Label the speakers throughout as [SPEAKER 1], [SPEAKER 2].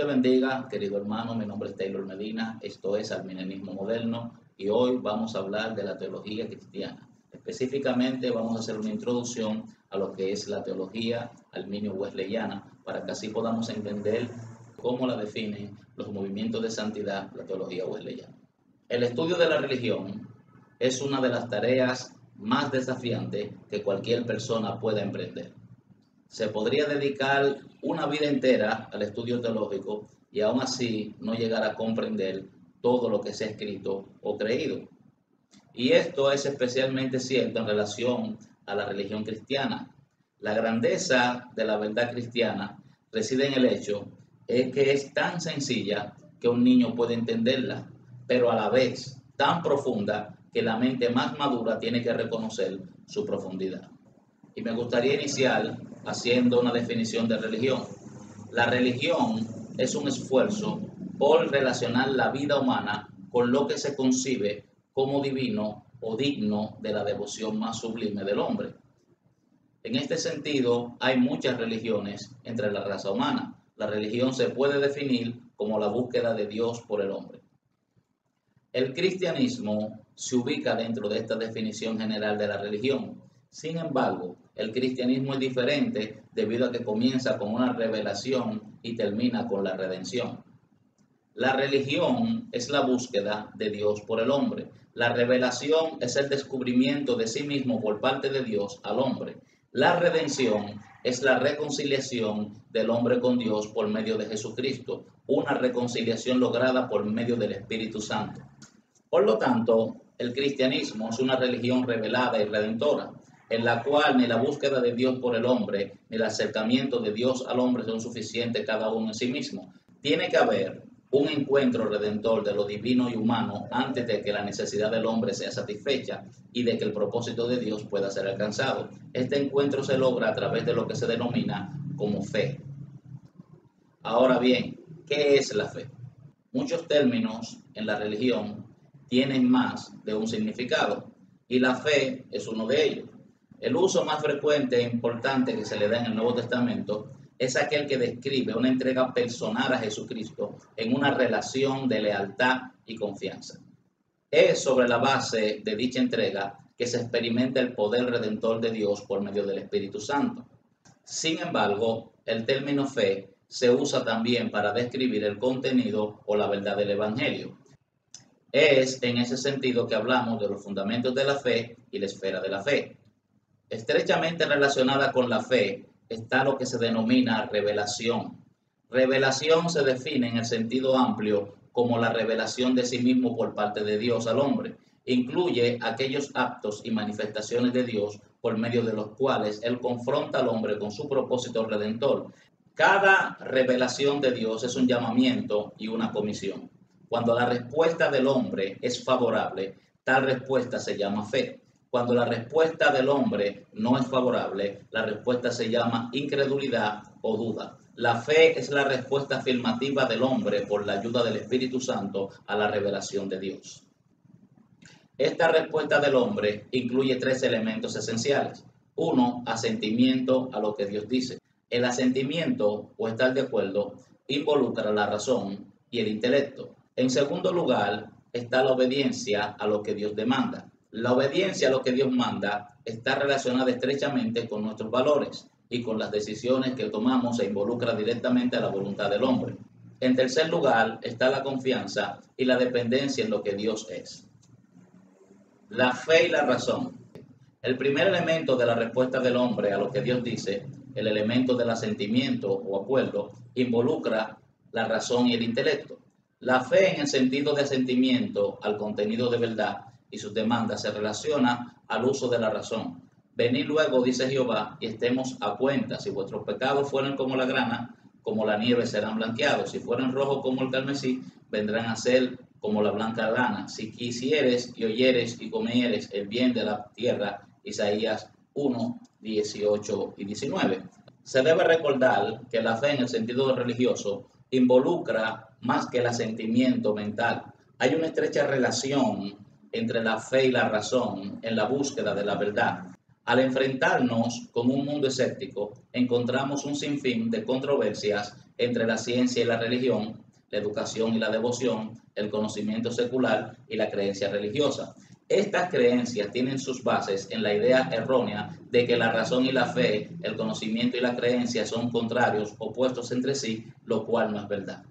[SPEAKER 1] te bendiga, querido hermano. Mi nombre es Taylor Medina. Esto es Arminianismo Moderno y hoy vamos a hablar de la teología cristiana. Específicamente vamos a hacer una introducción a lo que es la teología arminio-wesleyana para que así podamos entender cómo la definen los movimientos de santidad, la teología wesleyana. El estudio de la religión es una de las tareas más desafiantes que cualquier persona pueda emprender. Se podría dedicar una vida entera al estudio teológico y aún así no llegar a comprender todo lo que se ha escrito o creído. Y esto es especialmente cierto en relación a la religión cristiana. La grandeza de la verdad cristiana reside en el hecho de que es tan sencilla que un niño puede entenderla, pero a la vez tan profunda que la mente más madura tiene que reconocer su profundidad. Y me gustaría iniciar haciendo una definición de religión. La religión es un esfuerzo por relacionar la vida humana con lo que se concibe como divino o digno de la devoción más sublime del hombre. En este sentido, hay muchas religiones entre la raza humana. La religión se puede definir como la búsqueda de Dios por el hombre. El cristianismo se ubica dentro de esta definición general de la religión. Sin embargo, el cristianismo es diferente debido a que comienza con una revelación y termina con la redención. La religión es la búsqueda de Dios por el hombre. La revelación es el descubrimiento de sí mismo por parte de Dios al hombre. La redención es la reconciliación del hombre con Dios por medio de Jesucristo, una reconciliación lograda por medio del Espíritu Santo. Por lo tanto, el cristianismo es una religión revelada y redentora, en la cual ni la búsqueda de Dios por el hombre, ni el acercamiento de Dios al hombre son suficientes cada uno en sí mismo. Tiene que haber un encuentro redentor de lo divino y humano antes de que la necesidad del hombre sea satisfecha y de que el propósito de Dios pueda ser alcanzado. Este encuentro se logra a través de lo que se denomina como fe. Ahora bien, ¿qué es la fe? Muchos términos en la religión tienen más de un significado y la fe es uno de ellos. El uso más frecuente e importante que se le da en el Nuevo Testamento es aquel que describe una entrega personal a Jesucristo en una relación de lealtad y confianza. Es sobre la base de dicha entrega que se experimenta el poder redentor de Dios por medio del Espíritu Santo. Sin embargo, el término fe se usa también para describir el contenido o la verdad del Evangelio. Es en ese sentido que hablamos de los fundamentos de la fe y la esfera de la fe. Estrechamente relacionada con la fe está lo que se denomina revelación. Revelación se define en el sentido amplio como la revelación de sí mismo por parte de Dios al hombre. Incluye aquellos actos y manifestaciones de Dios por medio de los cuales Él confronta al hombre con su propósito redentor. Cada revelación de Dios es un llamamiento y una comisión. Cuando la respuesta del hombre es favorable, tal respuesta se llama fe. Cuando la respuesta del hombre no es favorable, la respuesta se llama incredulidad o duda. La fe es la respuesta afirmativa del hombre por la ayuda del Espíritu Santo a la revelación de Dios. Esta respuesta del hombre incluye tres elementos esenciales. Uno, asentimiento a lo que Dios dice. El asentimiento o estar de acuerdo involucra la razón y el intelecto. En segundo lugar, está la obediencia a lo que Dios demanda. La obediencia a lo que Dios manda está relacionada estrechamente con nuestros valores y con las decisiones que tomamos e involucra directamente a la voluntad del hombre. En tercer lugar está la confianza y la dependencia en lo que Dios es. La fe y la razón. El primer elemento de la respuesta del hombre a lo que Dios dice, el elemento del asentimiento o acuerdo, involucra la razón y el intelecto. La fe en el sentido de asentimiento al contenido de verdad y sus demandas se relaciona al uso de la razón. Venid luego, dice Jehová, y estemos a cuenta. Si vuestros pecados fueren como la grana, como la nieve serán blanqueados. Si fueren rojos como el carmesí, vendrán a ser como la blanca lana. Si quisieres y oyeres y comieres el bien de la tierra. Isaías 1, 18 y 19. Se debe recordar que la fe en el sentido religioso involucra más que el asentimiento mental. Hay una estrecha relación entre la fe y la razón en la búsqueda de la verdad. Al enfrentarnos con un mundo escéptico, encontramos un sinfín de controversias entre la ciencia y la religión, la educación y la devoción, el conocimiento secular y la creencia religiosa. Estas creencias tienen sus bases en la idea errónea de que la razón y la fe, el conocimiento y la creencia son contrarios, opuestos entre sí, lo cual no es verdad.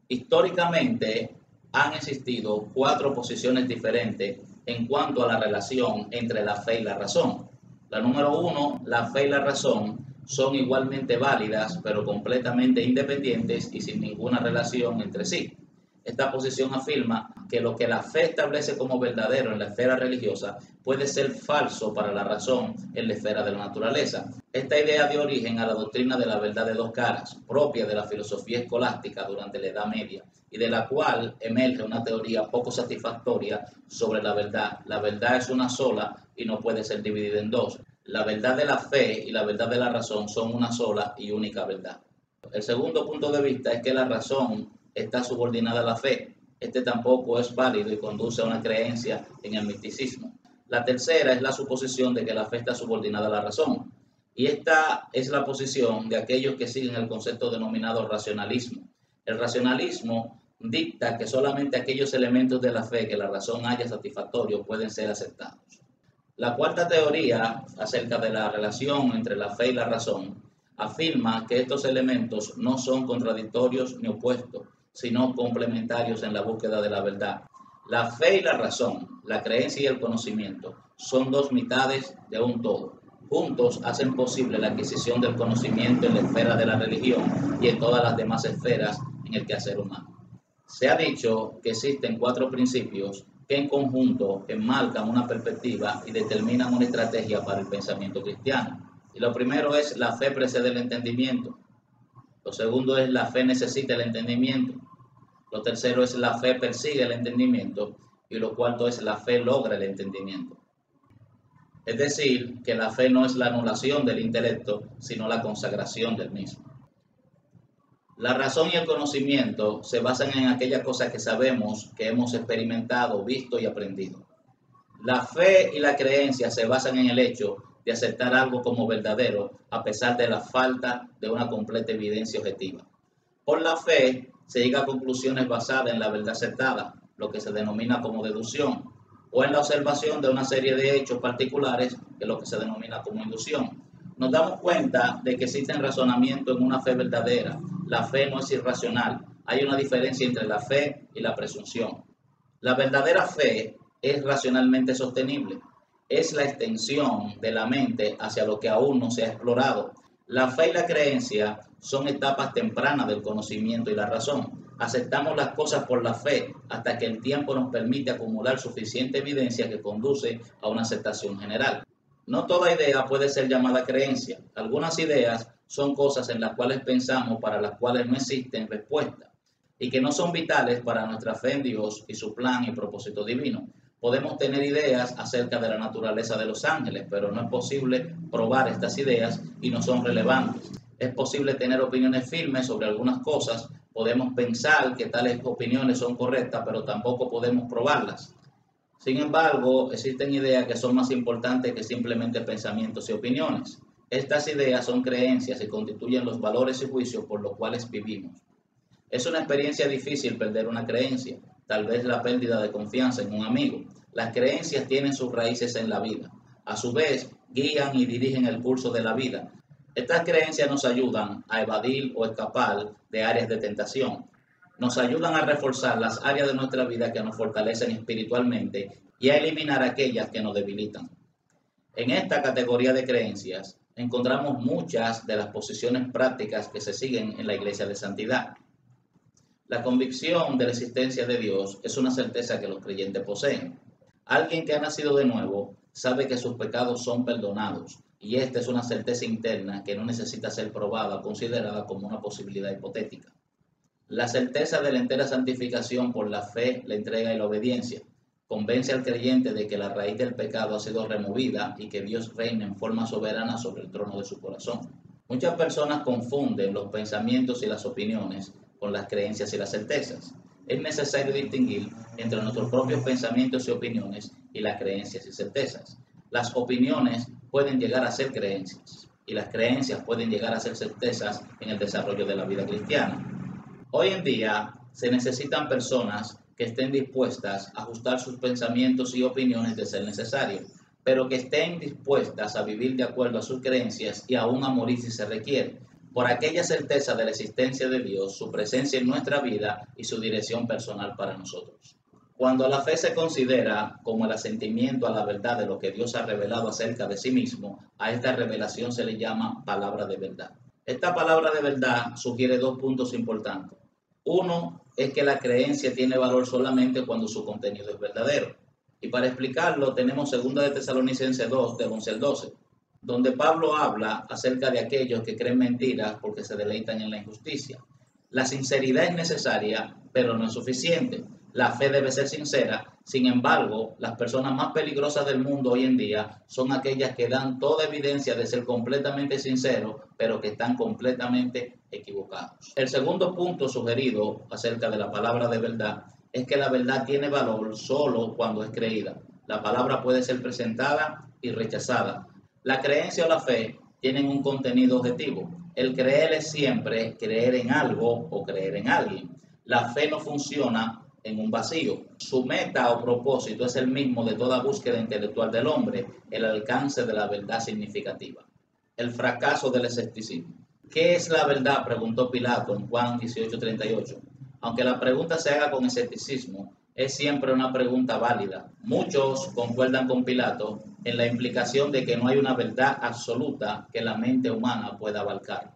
[SPEAKER 1] Históricamente han existido 4 posiciones diferentes en cuanto a la relación entre la fe y la razón. La número 1, la fe y la razón son igualmente válidas, pero completamente independientes y sin ninguna relación entre sí. Esta posición afirma que lo que la fe establece como verdadero en la esfera religiosa puede ser falso para la razón en la esfera de la naturaleza. Esta idea dio origen a la doctrina de la verdad de 2 caras, propia de la filosofía escolástica durante la Edad Media, y de la cual emerge una teoría poco satisfactoria sobre la verdad. La verdad es una sola y no puede ser dividida en 2. La verdad de la fe y la verdad de la razón son una sola y única verdad. El segundo punto de vista es que la razón está subordinada a la fe. Este tampoco es válido y conduce a una creencia en el misticismo. La tercera es la suposición de que la fe está subordinada a la razón. Y esta es la posición de aquellos que siguen el concepto denominado racionalismo. El racionalismo dicta que solamente aquellos elementos de la fe que la razón haya satisfactorio pueden ser aceptados. La cuarta teoría acerca de la relación entre la fe y la razón afirma que estos elementos no son contradictorios ni opuestos, sino complementarios en la búsqueda de la verdad. La fe y la razón, la creencia y el conocimiento, son 2 mitades de un todo. Juntos hacen posible la adquisición del conocimiento en la esfera de la religión y en todas las demás esferas en el quehacer humano. Se ha dicho que existen 4 principios que en conjunto enmarcan una perspectiva y determinan una estrategia para el pensamiento cristiano. Y lo primero es: la fe precede el entendimiento. Lo segundo es: la fe necesita el entendimiento. Lo tercero es: la fe persigue el entendimiento. Y lo cuarto es: la fe logra el entendimiento. Es decir, que la fe no es la anulación del intelecto, sino la consagración del mismo. La razón y el conocimiento se basan en aquellas cosas que sabemos, que hemos experimentado, visto y aprendido. La fe y la creencia se basan en el hecho de aceptar algo como verdadero a pesar de la falta de una completa evidencia objetiva. Por la fe se llega a conclusiones basadas en la verdad aceptada, lo que se denomina como deducción, o en la observación de una serie de hechos particulares, que es lo que se denomina como inducción. Nos damos cuenta de que existen razonamientos en una fe verdadera. La fe no es irracional. Hay una diferencia entre la fe y la presunción. La verdadera fe es racionalmente sostenible. Es la extensión de la mente hacia lo que aún no se ha explorado. La fe y la creencia son etapas tempranas del conocimiento y la razón. Aceptamos las cosas por la fe hasta que el tiempo nos permite acumular suficiente evidencia que conduce a una aceptación general. No toda idea puede ser llamada creencia. Algunas ideas son cosas en las cuales pensamos, para las cuales no existen respuestas y que no son vitales para nuestra fe en Dios y su plan y propósito divino. Podemos tener ideas acerca de la naturaleza de los ángeles, pero no es posible probar estas ideas y no son relevantes. Es posible tener opiniones firmes sobre algunas cosas. Podemos pensar que tales opiniones son correctas, pero tampoco podemos probarlas. Sin embargo, existen ideas que son más importantes que simplemente pensamientos y opiniones. Estas ideas son creencias y constituyen los valores y juicios por los cuales vivimos. Es una experiencia difícil perder una creencia, tal vez la pérdida de confianza en un amigo. Las creencias tienen sus raíces en la vida. A su vez, guían y dirigen el curso de la vida. Estas creencias nos ayudan a evadir o escapar de áreas de tentación. Nos ayudan a reforzar las áreas de nuestra vida que nos fortalecen espiritualmente y a eliminar aquellas que nos debilitan. En esta categoría de creencias encontramos muchas de las posiciones prácticas que se siguen en la Iglesia de Santidad. La convicción de la existencia de Dios es una certeza que los creyentes poseen. Alguien que ha nacido de nuevo sabe que sus pecados son perdonados, y esta es una certeza interna que no necesita ser probada o considerada como una posibilidad hipotética. La certeza de la entera santificación por la fe, la entrega y la obediencia convence al creyente de que la raíz del pecado ha sido removida y que Dios reina en forma soberana sobre el trono de su corazón. Muchas personas confunden los pensamientos y las opiniones con las creencias y las certezas. Es necesario distinguir entre nuestros propios pensamientos y opiniones y las creencias y certezas. Las opiniones pueden llegar a ser creencias y las creencias pueden llegar a ser certezas en el desarrollo de la vida cristiana. Hoy en día se necesitan personas que estén dispuestas a ajustar sus pensamientos y opiniones de ser necesario, pero que estén dispuestas a vivir de acuerdo a sus creencias y aún a morir si se requiere, por aquella certeza de la existencia de Dios, su presencia en nuestra vida y su dirección personal para nosotros. Cuando la fe se considera como el asentimiento a la verdad de lo que Dios ha revelado acerca de sí mismo, a esta revelación se le llama palabra de verdad. Esta palabra de verdad sugiere dos puntos importantes. Uno es que la creencia tiene valor solamente cuando su contenido es verdadero. Y para explicarlo tenemos 2 de Tesalonicenses 2, del 11 al 12, donde Pablo habla acerca de aquellos que creen mentiras porque se deleitan en la injusticia. La sinceridad es necesaria, pero no es suficiente. La fe debe ser sincera. Sin embargo, las personas más peligrosas del mundo hoy en día son aquellas que dan toda evidencia de ser completamente sinceros, pero que están completamente equivocados. El segundo punto sugerido acerca de la palabra de verdad es que la verdad tiene valor solo cuando es creída. La palabra puede ser presentada y rechazada. La creencia o la fe tienen un contenido objetivo. El creer es siempre creer en algo o creer en alguien. La fe no funciona en un vacío. Su meta o propósito es el mismo de toda búsqueda intelectual del hombre, el alcance de la verdad significativa. El fracaso del escepticismo. ¿Qué es la verdad?, preguntó Pilato en Juan 18:38. Aunque la pregunta se haga con escepticismo, es siempre una pregunta válida. Muchos concuerdan con Pilato en la implicación de que no hay una verdad absoluta que la mente humana pueda abarcar.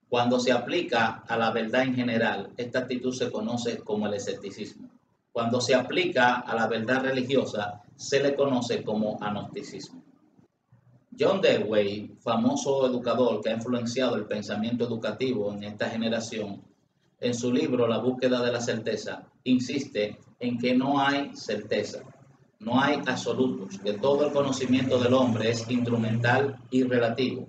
[SPEAKER 1] Cuando se aplica a la verdad en general, esta actitud se conoce como el escepticismo. Cuando se aplica a la verdad religiosa, se le conoce como agnosticismo. John Dewey, famoso educador que ha influenciado el pensamiento educativo en esta generación, en su libro La búsqueda de la certeza, insiste en que no hay certeza, no hay absolutos, que todo el conocimiento del hombre es instrumental y relativo.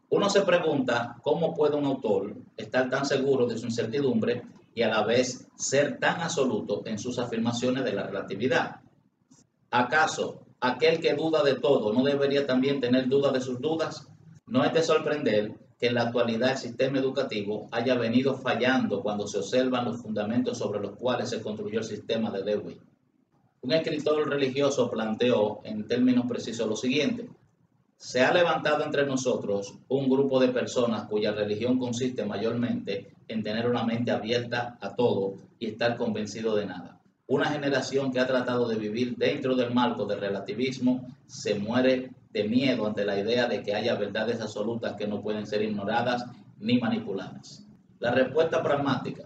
[SPEAKER 1] Uno se pregunta cómo puede un autor estar tan seguro de su incertidumbre y a la vez ser tan absoluto en sus afirmaciones de la relatividad. ¿Acaso aquel que duda de todo no debería también tener duda de sus dudas? No es de sorprender que en la actualidad el sistema educativo haya venido fallando cuando se observan los fundamentos sobre los cuales se construyó el sistema de Dewey. Un escritor religioso planteó en términos precisos lo siguiente: se ha levantado entre nosotros un grupo de personas cuya religión consiste mayormente en tener una mente abierta a todo y estar convencido de nada. Una generación que ha tratado de vivir dentro del marco del relativismo se muere de miedo ante la idea de que haya verdades absolutas que no pueden ser ignoradas ni manipuladas. La respuesta pragmática.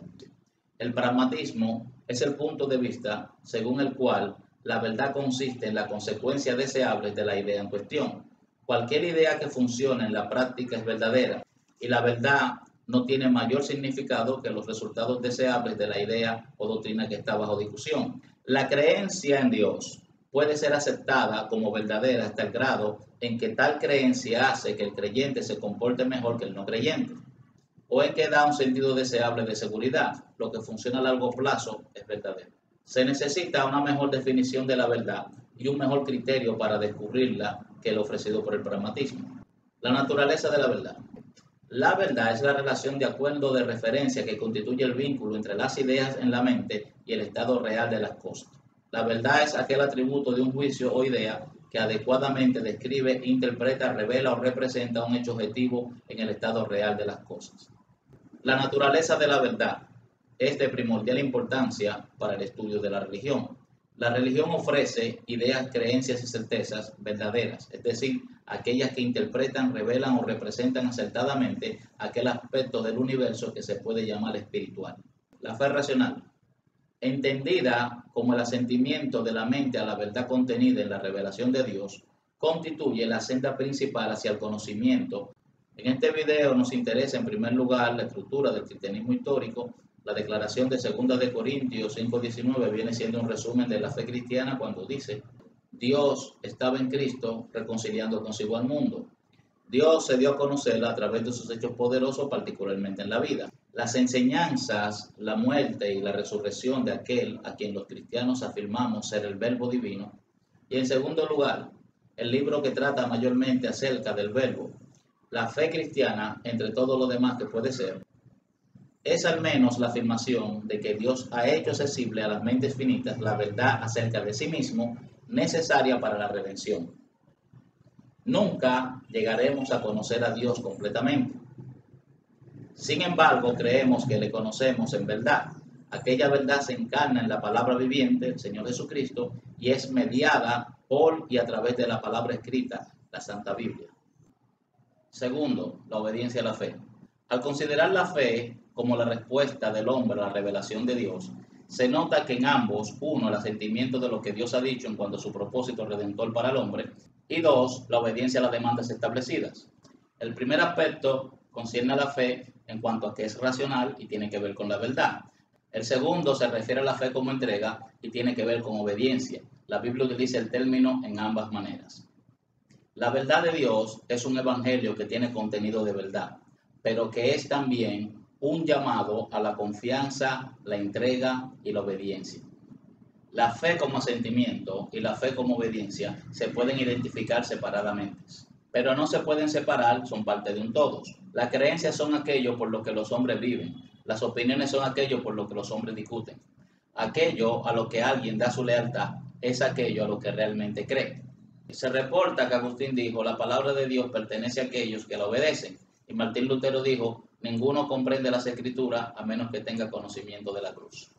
[SPEAKER 1] El pragmatismo es el punto de vista según el cual la verdad consiste en la consecuencia deseable de la idea en cuestión. Cualquier idea que funcione en la práctica es verdadera y la verdad no tiene mayor significado que los resultados deseables de la idea o doctrina que está bajo discusión. La creencia en Dios puede ser aceptada como verdadera hasta el grado en que tal creencia hace que el creyente se comporte mejor que el no creyente, o en que da un sentido deseable de seguridad. Lo que funciona a largo plazo es verdadero. Se necesita una mejor definición de la verdad y un mejor criterio para descubrirla que el ofrecido por el pragmatismo. La naturaleza de la verdad. La verdad es la relación de acuerdo de referencia que constituye el vínculo entre las ideas en la mente y el estado real de las cosas. La verdad es aquel atributo de un juicio o idea que adecuadamente describe, interpreta, revela o representa un hecho objetivo en el estado real de las cosas. La naturaleza de la verdad es de primordial importancia para el estudio de la religión. La religión ofrece ideas, creencias y certezas verdaderas, es decir, aquellas que interpretan, revelan o representan acertadamente aquel aspecto del universo que se puede llamar espiritual. La fe racional, entendida como el asentimiento de la mente a la verdad contenida en la revelación de Dios, constituye la senda principal hacia el conocimiento. En este video nos interesa en primer lugar la estructura del cristianismo histórico. La declaración de 2 de Corintios 5:19 viene siendo un resumen de la fe cristiana cuando dice: Dios estaba en Cristo reconciliando consigo al mundo. Dios se dio a conocer a través de sus hechos poderosos, particularmente en la vida. Las enseñanzas, la muerte y la resurrección de aquel a quien los cristianos afirmamos ser el Verbo divino. Y en segundo lugar, el libro que trata mayormente acerca del Verbo. la fe cristiana, entre todo lo demás que puede ser, es al menos la afirmación de que Dios ha hecho accesible a las mentes finitas la verdad acerca de sí mismo necesaria para la redención. Nunca llegaremos a conocer a Dios completamente. Sin embargo, creemos que le conocemos en verdad. Aquella verdad se encarna en la palabra viviente, el Señor Jesucristo, y es mediada por y a través de la palabra escrita, la Santa Biblia. Segundo, la obediencia a la fe. Al considerar la fe como la respuesta del hombre a la revelación de Dios, se nota que en ambos, uno, el asentimiento de lo que Dios ha dicho en cuanto a su propósito redentor para el hombre, y dos, la obediencia a las demandas establecidas. El primer aspecto concierne a la fe en cuanto a que es racional y tiene que ver con la verdad. El segundo se refiere a la fe como entrega y tiene que ver con obediencia. La Biblia utiliza el término en ambas maneras. La verdad de Dios es un evangelio que tiene contenido de verdad, pero que es también un llamado a la confianza, la entrega y la obediencia. La fe como asentimiento y la fe como obediencia se pueden identificar separadamente, pero no se pueden separar, son parte de un todo. Las creencias son aquello por lo que los hombres viven, las opiniones son aquello por lo que los hombres discuten. Aquello a lo que alguien da su lealtad es aquello a lo que realmente cree. Se reporta que Agustín dijo, la palabra de Dios pertenece a aquellos que la obedecen. Y Martín Lutero dijo, ninguno comprende las escrituras a menos que tenga conocimiento de la cruz.